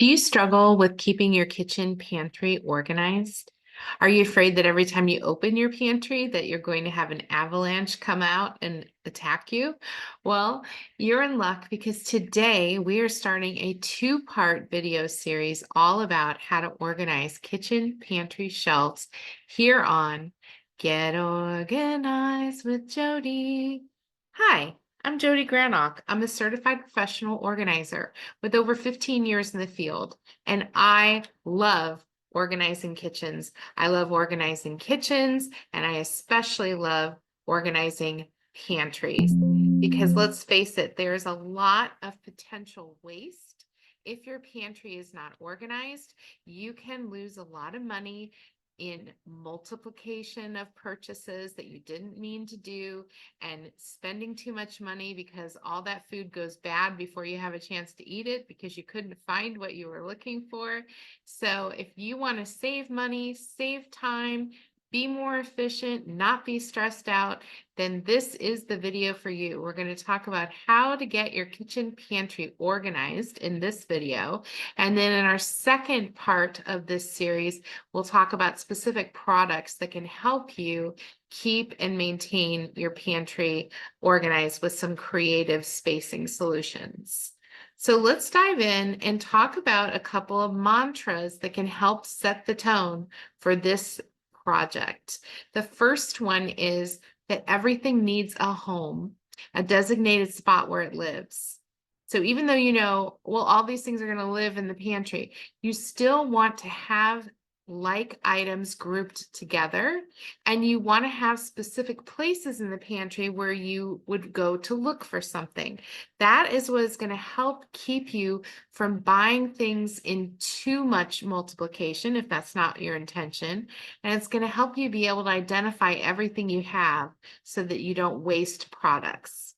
Do you struggle with keeping your kitchen pantry organized? Are you afraid that every time you open your pantry that you're going to have an avalanche come out and attack you? Well, you're in luck because today we are starting a two-part video series all about how to organize kitchen pantry shelves here on Get Organized with Jodi. Hi, I'm Jodi Granock. I'm a certified professional organizer with over 15 years in the field, and I love organizing kitchens. I love organizing kitchens, and I especially love organizing pantries because let's face it, there's a lot of potential waste. If your pantry is not organized, you can lose a lot of money in multiplication of purchases that you didn't mean to do and spending too much money because all that food goes bad before you have a chance to eat it because you couldn't find what you were looking for. So if you want to save money, save time, be more efficient, not be stressed out, then this is the video for you. We're going to talk about how to get your kitchen pantry organized in this video. And then in our second part of this series, we'll talk about specific products that can help you keep and maintain your pantry organized with some creative spacing solutions. So let's dive in and talk about a couple of mantras that can help set the tone for this project. The first one is that everything needs a home, a designated spot where it lives. So even though you know, well, all these things are going to live in the pantry, you still want to have like items grouped together, and you want to have specific places in the pantry where you would go to look for something. That is what is going to help keep you from buying things in too much multiplication, if that's not your intention. And it's going to help you be able to identify everything you have so that you don't waste products.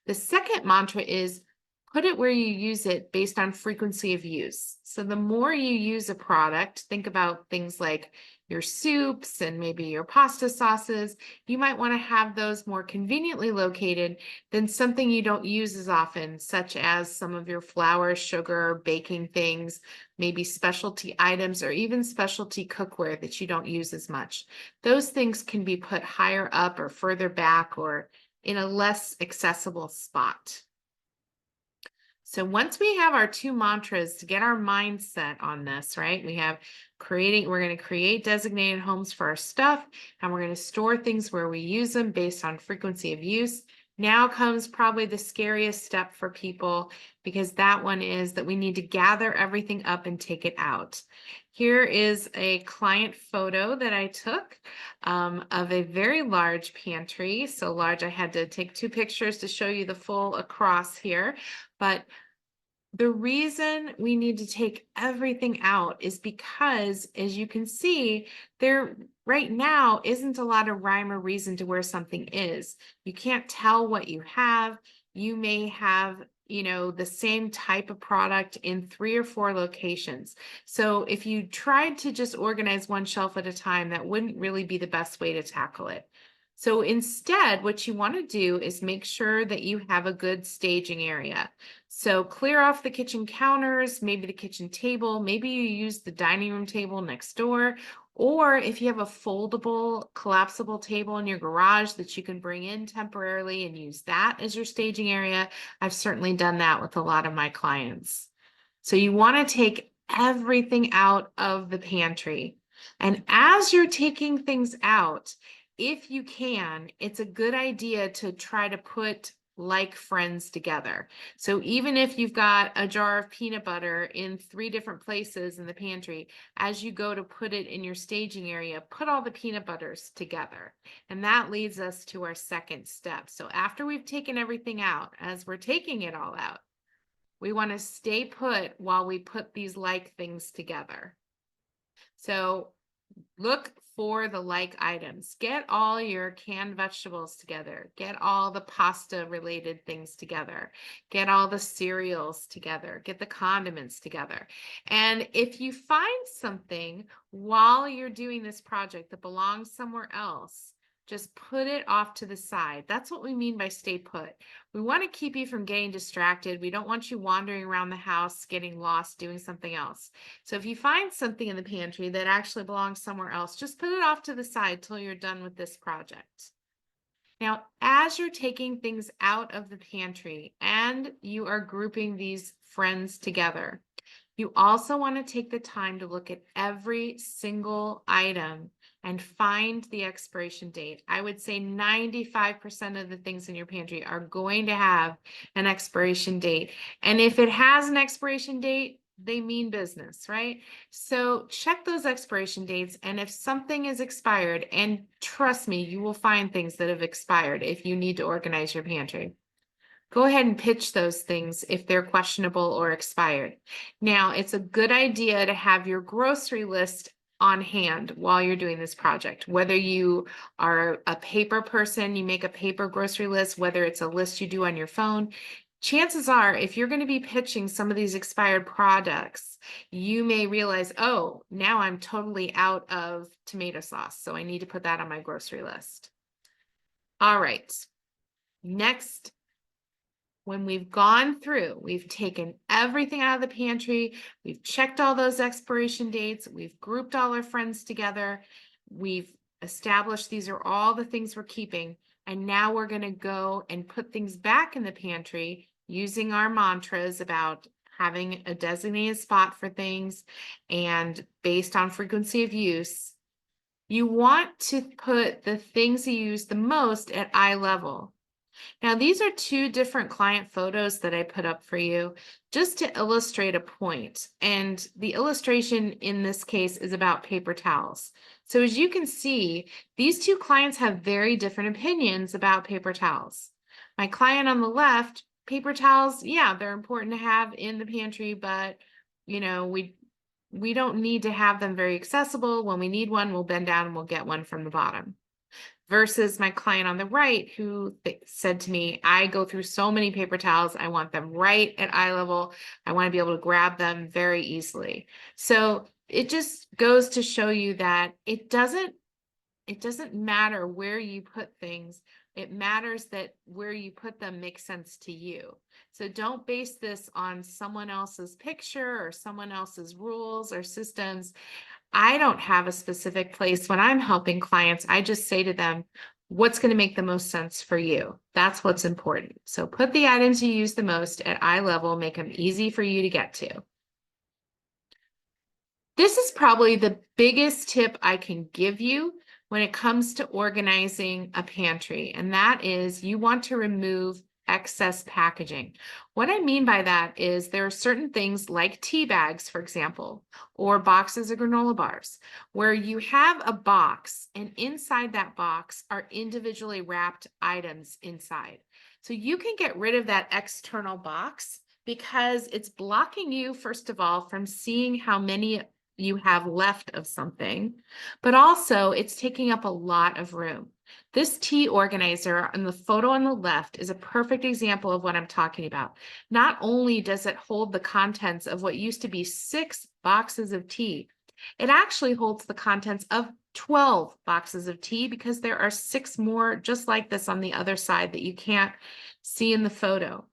The second mantra is put it where you use it based on frequency of use. So the more you use a product, think about things like your soups and maybe your pasta sauces, you might want to have those more conveniently located than something you don't use as often, such as some of your flour, sugar, baking things, maybe specialty items, or even specialty cookware that you don't use as much. Those things can be put higher up or further back or in a less accessible spot. So once we have our two mantras to get our mindset on this, right? We're going to create designated homes for our stuff, and we're going to store things where we use them based on frequency of use. Now comes probably the scariest step for people, because that one is that we need to gather everything up and take it out. Here is a client photo that I took of a very large pantry. So large, I had to take two pictures to show you the full across here. But the reason we need to take everything out is because, as you can see, there right now isn't a lot of rhyme or reason to where something is. You can't tell what you have. You may have, the same type of product in 3 or 4 locations. So if you tried to just organize one shelf at a time, that wouldn't really be the best way to tackle it. So instead, what you want to do is make sure that you have a good staging area. So clear off the kitchen counters, maybe the kitchen table, maybe you use the dining room table next door, or if you have a foldable, collapsible table in your garage that you can bring in temporarily and use that as your staging area. I've certainly done that with a lot of my clients. So you want to take everything out of the pantry. And as you're taking things out, if you can, it's a good idea to try to put like friends together. So even if you've got a jar of peanut butter in 3 different places in the pantry, as you go to put it in your staging area, put all the peanut butters together. And that leads us to our second step. So after we've taken everything out, as we're taking it all out, we want to stay put while we put these like things together. So look for the like items. Get all your canned vegetables together. Get all the pasta related things together. Get all the cereals together. Get the condiments together. And if you find something while you're doing this project that belongs somewhere else, Just put it off to the side. That's what we mean by stay put. We want to keep you from getting distracted. We don't want you wandering around the house, getting lost, doing something else. So if you find something in the pantry that actually belongs somewhere else, just put it off to the side till you're done with this project. Now, as you're taking things out of the pantry and you are grouping these friends together, you also want to take the time to look at every single item and find the expiration date. I would say 95% of the things in your pantry are going to have an expiration date. And if it has an expiration date, they mean business, right? So check those expiration dates. And if something is expired, and trust me, you will find things that have expired if you need to organize your pantry. Go ahead and pitch those things if they're questionable or expired. Now, it's a good idea to have your grocery list on hand while you're doing this project. Whether you are a paper person, you make a paper grocery list, whether it's a list you do on your phone, chances are, if you're going to be pitching some of these expired products, you may realize, oh, now I'm totally out of tomato sauce, so I need to put that on my grocery list. All right. Next, when we've gone through, we've taken everything out of the pantry, we've checked all those expiration dates, we've grouped all our friends together, we've established these are all the things we're keeping, and now we're going to go and put things back in the pantry using our mantras about having a designated spot for things and based on frequency of use. You want to put the things you use the most at eye level. Now, these are two different client photos that I put up for you just to illustrate a point. And the illustration in this case is about paper towels. So as you can see, these two clients have very different opinions about paper towels. My client on the left, paper towels, yeah, they're important to have in the pantry, but you know, we don't need to have them very accessible. When we need one, we'll bend down and we'll get one from the bottom. Versus my client on the right who said to me, I go through so many paper towels. I want them right at eye level. I want to be able to grab them very easily. So it just goes to show you that it doesn't matter where you put things. It matters that where you put them makes sense to you. So don't base this on someone else's picture or someone else's rules or systems. I don't have a specific place when I'm helping clients. I just say to them, what's going to make the most sense for you? That's what's important. So put the items you use the most at eye level, make them easy for you to get to. This is probably the biggest tip I can give you when it comes to organizing a pantry, and that is you want to remove excess packaging. What I mean by that is there are certain things like tea bags, for example, or boxes of granola bars, where you have a box and inside that box are individually wrapped items inside. So you can get rid of that external box because it's blocking you, first of all, from seeing how many you have left of something, but also it's taking up a lot of room. This tea organizer on the photo on the left is a perfect example of what I'm talking about. Not only does it hold the contents of what used to be 6 boxes of tea, it actually holds the contents of 12 boxes of tea because there are 6 more just like this on the other side that you can't see in the photo.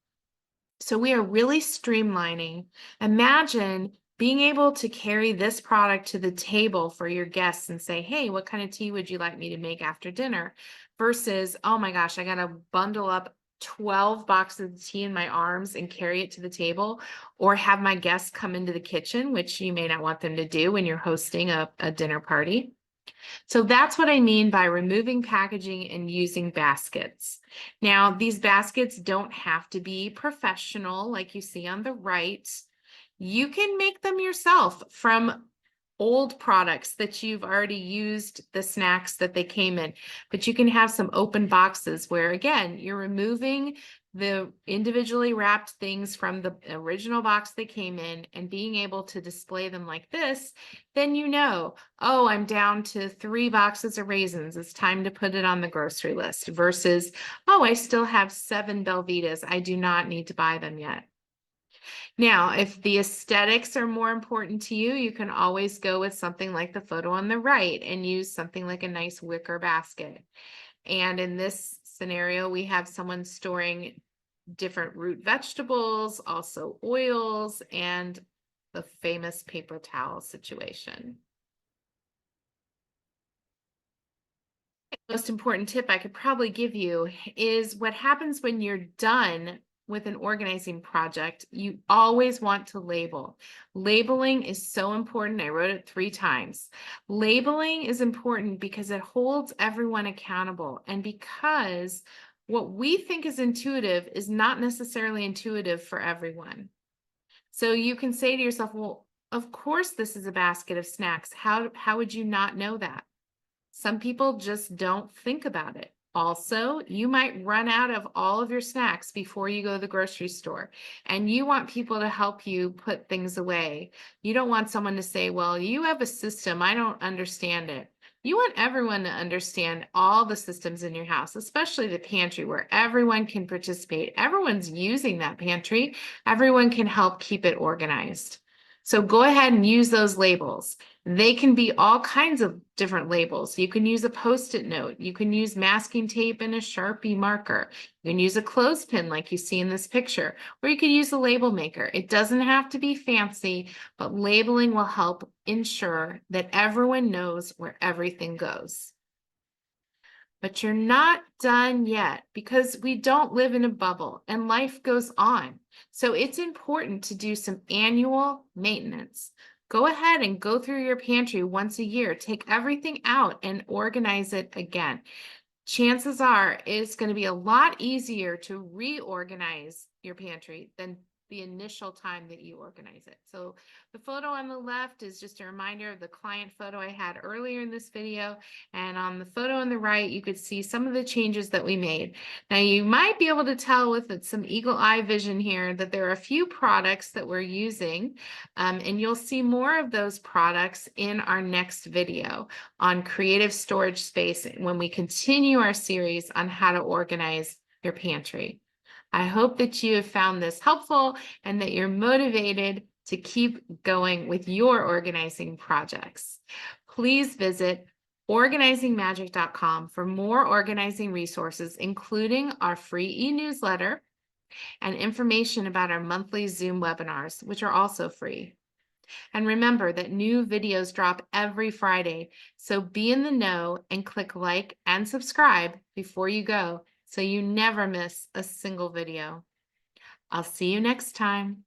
So we are really streamlining. Imagine being able to carry this product to the table for your guests and say, hey, what kind of tea would you like me to make after dinner? Versus, oh my gosh, I got to bundle up 12 boxes of tea in my arms and carry it to the table, or have my guests come into the kitchen, which you may not want them to do when you're hosting a dinner party. So that's what I mean by removing packaging and using baskets. Now, these baskets don't have to be professional like you see on the right. You can make them yourself from old products that you've already used the snacks that they came in, but you can have some open boxes where, again, you're removing the individually wrapped things from the original box they came in and being able to display them like this. Then you know, oh, I'm down to 3 boxes of raisins. It's time to put it on the grocery list versus, oh, I still have 7 Belvitas. I do not need to buy them yet. Now, if the aesthetics are more important to you, you can always go with something like the photo on the right and use something like a nice wicker basket. And in this scenario, we have someone storing different root vegetables, also oils, and the famous paper towel situation. Most important tip I could probably give you is what happens when you're done with an organizing project. You always want to label. Labeling is so important. I wrote it 3 times. Labeling is important because it holds everyone accountable, and because what we think is intuitive is not necessarily intuitive for everyone. So you can say to yourself, well, of course this is a basket of snacks. How would you not know that? Some people just don't think about it. Also, you might run out of all of your snacks before you go to the grocery store, and you want people to help you put things away. You don't want someone to say, well, you have a system, I don't understand it. You want everyone to understand all the systems in your house, especially the pantry where everyone can participate. Everyone's using that pantry. Everyone can help keep it organized. So go ahead and use those labels. They can be all kinds of different labels. You can use a Post-it note. You can use masking tape and a Sharpie marker. You can use a clothespin like you see in this picture, or you could use a label maker. It doesn't have to be fancy, but labeling will help ensure that everyone knows where everything goes. But you're not done yet, because we don't live in a bubble and life goes on. So it's important to do some annual maintenance. Go ahead and go through your pantry once a year. Take everything out and organize it again. Chances are it's going to be a lot easier to reorganize your pantry than the initial time that you organize it. So the photo on the left is just a reminder of the client photo I had earlier in this video. And on the photo on the right, you could see some of the changes that we made. Now you might be able to tell with some eagle eye vision here that there are a few products that we're using, and you'll see more of those products in our next video on creative storage space when we continue our series on how to organize your pantry. I hope that you have found this helpful and that you're motivated to keep going with your organizing projects. Please visit organizingmagic.com for more organizing resources, including our free e-newsletter and information about our monthly Zoom webinars, which are also free. And remember that new videos drop every Friday, so be in the know and click like and subscribe before you go so you never miss a single video. I'll see you next time.